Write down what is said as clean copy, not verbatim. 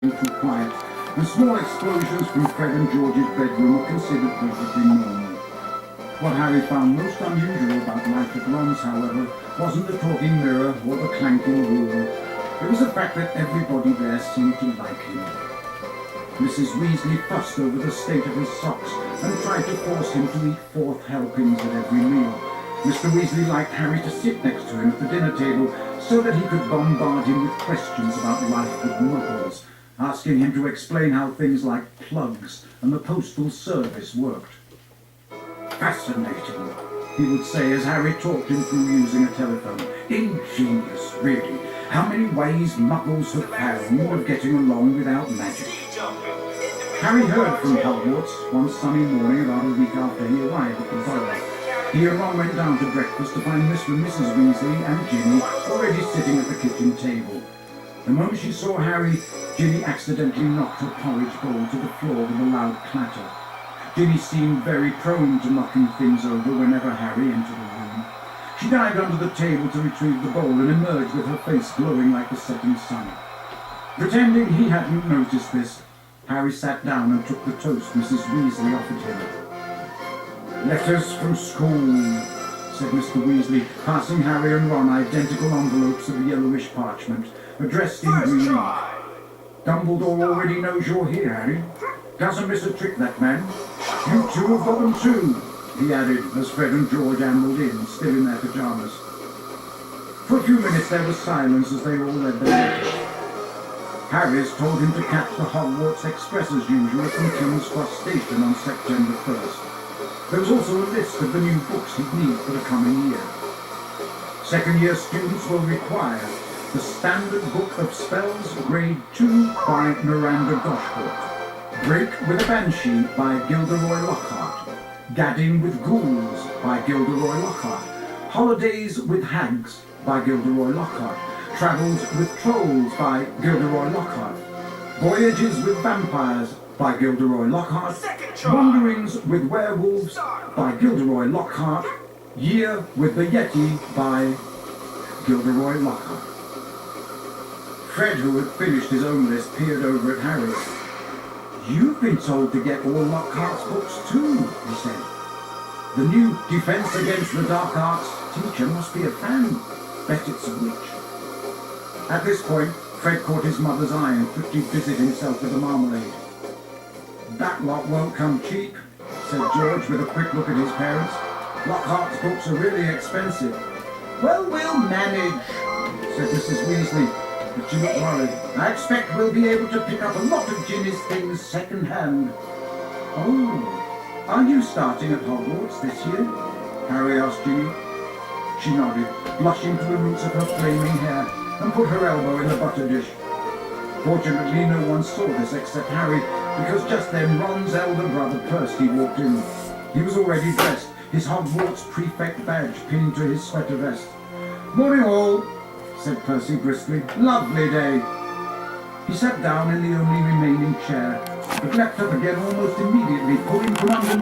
too quiet, and small explosions from Fred and George's bedroom were considered perfectly normal. What Harry found most unusual about life at Ron's, however, wasn't the talking mirror or the clanking rule. It was the fact that everybody there seemed to like him. Mrs. Weasley fussed over the state of his socks and tried to force him to eat 4 helpings at every meal. Mr. Weasley liked Harry to sit next to him at the dinner table so that he could bombard him with questions about life with muggles, asking him to explain how things like plugs and the postal service worked. "Fascinating," he would say as Harry talked him through using a telephone. "Ingenious, really. How many ways muggles have found of getting along without magic." Harry heard from Hogwarts one sunny morning about a week after he arrived at the Burrow. He and Ron went down to breakfast to find Mr. and Mrs. Weasley and Ginny already sitting at the kitchen table. The moment she saw Harry, Ginny accidentally knocked her porridge bowl to the floor with a loud clatter. Ginny seemed very prone to knocking things over whenever Harry entered the room. She dived under the table to retrieve the bowl and emerged with her face glowing like the setting sun. Pretending he hadn't noticed this, Harry sat down and took the toast Mrs. Weasley offered him. "Letters from school," said Mr. Weasley, passing Harry and Ron identical envelopes of yellowish parchment, addressed in green ink. "Dumbledore already knows you're here, Harry. Doesn't miss a trick, that man. You two have got them too," he added as Fred and George ambled in, still in their pyjamas. For a few minutes there was silence as they all read their letters. Harris told him to catch the Hogwarts Express as usual from King's Cross Station on September 1st. There was also a list of the new books he'd need for the coming year. Second-year students will require The Standard Book of Spells, Grade 2 by Miranda Goshhawk, Break with a Banshee by Gilderoy Lockhart, Gadding with Ghouls by Gilderoy Lockhart, Holidays with Hags by Gilderoy Lockhart, Travels with Trolls by Gilderoy Lockhart, Voyages with Vampires by Gilderoy Lockhart, Wanderings with Werewolves by Gilderoy Lockhart, Year with the Yeti by Gilderoy Lockhart. Fred, who had finished his own list, peered over at Harry. "You've been told to get all Lockhart's books too," he said. "The new Defense Against the Dark Arts teacher must be a fan. Bet it's a witch." At this point, Fred caught his mother's eye and quickly busied himself with the marmalade. "That lot won't come cheap," said George with a quick look at his parents. "Lockhart's books are really expensive." "Well, we'll manage," said Mrs. Weasley, but she looked worried. "I expect we'll be able to pick up a lot of Ginny's things second-hand." "Oh, are you starting at Hogwarts this year?" Harry asked Ginny. She nodded, blushing to the roots of her flaming hair, and put her elbow in the butter dish. Fortunately, no one saw this except Harry, because just then Ron's elder brother Percy walked in. He was already dressed, his Hogwarts prefect badge pinned to his sweater vest. "Morning all," said Percy briskly. "Lovely day." He sat down in the only remaining chair, but leapt up again almost immediately, pulling from underneath